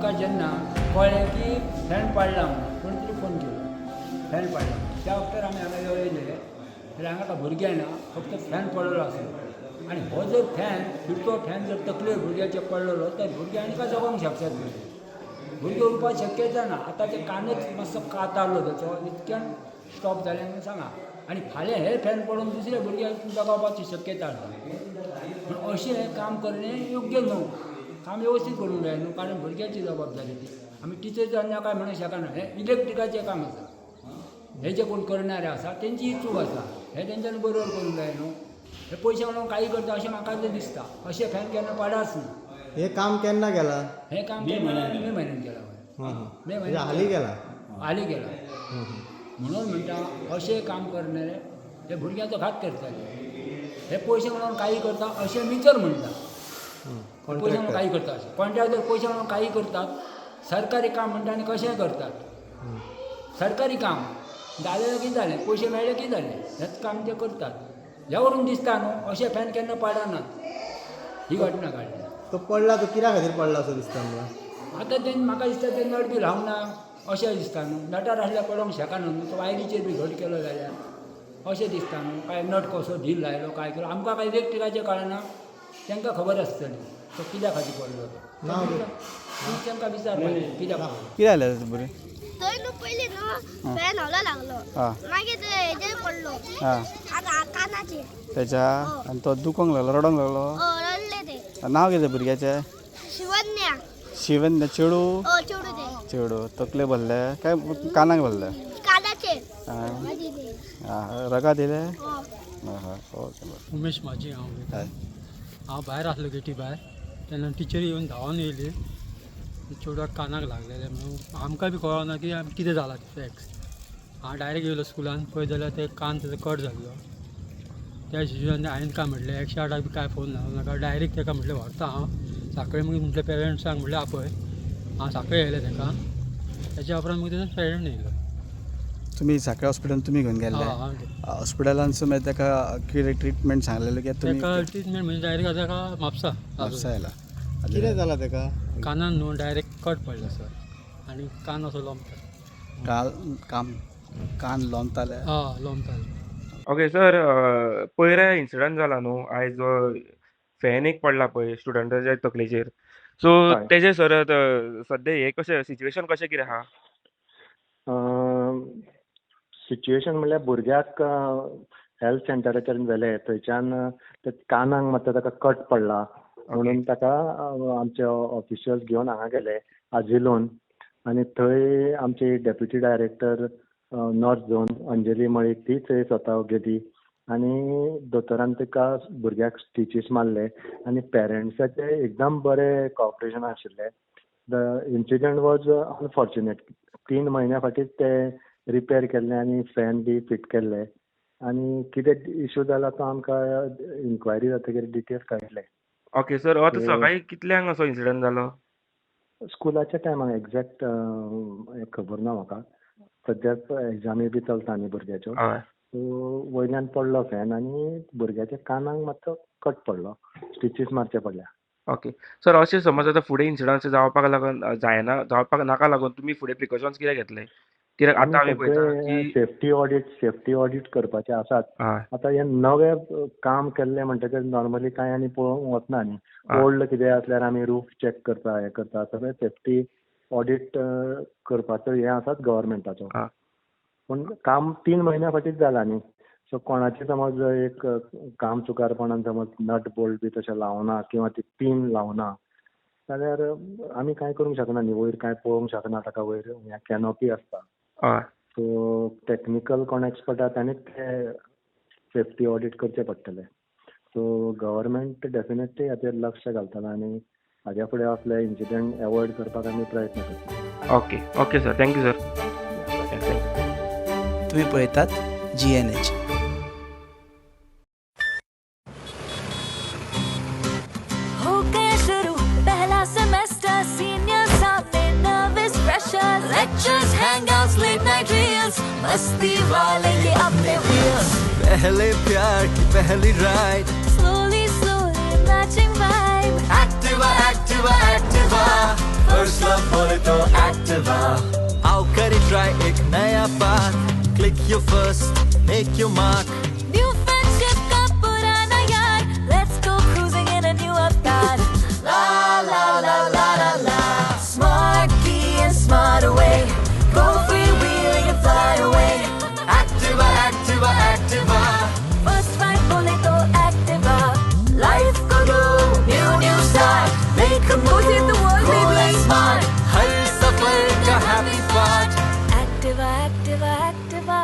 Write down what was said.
आमकां जेन्ना कळ्ळें की फॅन पाडला म्हणून कोणी तरी फोन केलो फॅन पाडला त्या वक्तार आमी हांगा येयले जाल्यार हांगा आतां भुरग्यां ना फक्त फॅन पडलेलो आसलो आनी हो जर फॅन फिरतो फॅन जर तकलेर भुरग्याचे पडलेलो तर भुरगे आनी काय जगोंक शकतात भुरगे उरपाक शक्यता ना आतां ते कानच मातसो कातारलो तेचो इतक्यान स्टॉप जालें म्हणून सांगा आनी फाल्यां हे फॅन पडून दुसऱ्या भुरग्यांक जगावपाची शक्यता आसा पूण अशें काम करणें योग्य न्हू काम वेवस्थीत करूंक जाय न्हू कारण भुरग्याची जबाबदारी ती आमी टिचर जाल्यार काय म्हणूंक शकना हें इलेक्ट्रिकाचें काम आसा हे जे कोण करणारे आसा तेंची चूक आसा हे तेंच्यांनी बरोबर करूंक जाय न्हू हे पयशे म्हणून काही करता अशें म्हाका तर दिसता अशें फॅन केन्ना पाडाच न्हू हे काम केन्ना केलां हे काम मे म्हयन्यान केलां मे म्हयन्यान हालीं केलां हालीं केलां म्हणून म्हणटा अशें काम करणारे हे भुरग्यांचो घात करताले हे पयशे म्हणून काही करता अशें मिचर म्हणटा पयशे म्हणून काही करता अशें कॉन्ट्रॅक्टर पयशे म्हणून काही करतात सरकारी काम म्हणटा आनी कशेंय करतात सरकारी काम जालें कितें जालें पयशे मेळ्ळे कितें जालें हेंच काम ते करतात ह्या वरून दिसता न्हू अशें फॅन केन्ना पाडनात ही घटना घडली तो पडला तो कित्या खातीर पडला असो दिसता म्हाका आतां तें म्हाका दिसता ते नट बी लावंक ना अशें दिसता न्हू नटार आसल्यार पडोंक शकना न्हू तो वायरीचेर बी घट केलो जाल्यार अशें दिसता न्हू काय नट कसो ढील लायलो काय केलो आमकां काय इलेक्ट्रिकाचें कळना तांकां खबर आसतली तो कित्या खातीर पडलो तो तांकां विचारपाचें कित्याक कितें जालें बरें थंय न्हू पयलीं न्हू फॅन हलो लागलो मागीर ते हेजेर पडलो हांगा कानाचेर त्याच्या आनी तो दुखोंक लागलो रडोंक लागलो रडले ते नांव कितें भुरग्याचें शिवन्या शिवन्य चेडू चेडू ते चेडू तकले भरले काय कानाक भरले कानाचेर रगा दिले ओके उमेश माझी हांव भायर आसलो गेटी भायर तेन्ना टिचर येवन धांवन येयली चेडवाक कानाक लागलेले म्हणून आमकां बी कळना की कितें जालां ते फॅक्स हांव डायरेक्ट येयलो स्कुलान पळय जाल्यार ते कान तेजो कट जाल्लो त्या सिच्युएशनान हांवें काय म्हटलें 108 बी काय फोन लावं नाका डायरेक्ट ताका म्हटलें व्हरता हांव सांकळे मागीर म्हटलें पेरंट्सांक म्हटलें आपय हांव सांकळे येयलें ताका तेच्या उपरांत मागीर तेजो पेरंट येयलो तुमी सांकळे हॉस्पिटलान तुमी घेवन गेल्ले हॉस्पिटलान मागीर ताका कितें ट्रिटमेंट सांगलेलें की ताका ट्रिटमेंट म्हणजे डायरेक्ट ताका म्हापसा आयला कितें जालां ताका कानान न्हू डायरेक्ट कट पडलो सर आनी कान असो लोंबता कान लोंबताले लोंबताले ओके सर पयरे इन्सिडंट जाला न्हू आयज फॅन एक पडला पळय स्टुडंटाच्या तकलेचेर सो तेजे सर सद्या हे कशें सिच्युएशन कशें कितें आहा सिच्युएशन म्हणल्यार भुरग्याक हेल्थ सेंटराचेर व्हेले थंयच्यान कानाक मात ताका कट पडला म्हणून ताका आमचे ऑफिशियल्स घेवन हांगा गेले आजिलोन आनी थंय आमची deputy director north zone Anjali Malik ती थंय स्वता गेली आनी दोतोरान ताका भुरग्याक स्टिचीस मारले आनी पेरंट्साचे एकदम बरें कॉपरेशन आशिल्लें द इन्सिडंट वॉज अनफॉर्च्युनेट 3 म्हयन्या फाटीच ते रिपेर केल्ले आनी फॅन बी फिट केल्ले आनी कितें इशू जाला तो आमकां इन्क्वायरी जातकीर डिटेल्स कळटले ओके सर आतां सकाळीं कितल्यांक असो इन्सिडंट जालो स्कुलाच्या टायमार एक्झॅक्ट खबर ना म्हाका सद्याक एग्जामी बी चलता न्ही भुरग्याच्यो सो वयल्यान पडलो फॅन आनी भुरग्याच्या कानाक मातसो कट पडलो स्टिचीस मारचे पडल्या ओके सर अशें समज आतां फुडें इन्सिडंट जावपाक लागून जावपाक नाका लागून तुमी फुडें प्रिकॉशन्स कितें घेतले कित्याक आतां आमी पळयता की सेफ्टी ऑडिट करपाचे आसात आतां हे नवें काम केल्लें म्हणटकीर नॉर्मली कांय आनी पळोवंक वचना न्ही ओल्ड कितें आसल्यार आमी रूफ चॅक करता हें करता सगळें सेफ्टी ऑडिट करपाचो हें आसात गव्हर्मेंटाचो पूण काम 3 म्हयन्या फाटीच जालां न्ही सो कोणाचें समज एक काम चुकारपणान समज नट बोल्ट बी तशें लावना किंवा ती पिन लावना जाल्यार आमी कांय करूंक शकना न्ही वयर कांय पळोवंक शकना ताका वयर कॅनोपी आसता सो टॅक्निकल कोण एक्सपर्ट आसा ताणेंच ते सेफ्टी ऑडिट करचें पडटलें सो गव्हर्मेंट डेफिनेटली हाचेर लक्ष घालतलो आनी हाज्या फुडें असले इन्सिडंट एवॉयड करपाक आमी प्रयत्न करतले ओके सर थँक्यू सर तुम्ही पळयतात GNH हो गया शुरू पहला सेमेस्टर सीनियर सामने nervous freshers lectures hangouts late night reels मस्ती वाले ये अपने व्हील्स पहले प्यार की पहली ride slowly matching vibe Activa Activa Activa first love बोले तो एक्टिवा आओ करें ट्राई एक नया path click your first make your mark New friendship का पुराना यार Let's go cruising in a new avatar La la la la la la Smart key and smart away Go freewheeling and fly away Activa Activa Activa First ride बोले तो Activa Life को दो new start Make a move in the world Cool and baby smart हर सफर का happy part Activa Activa Activa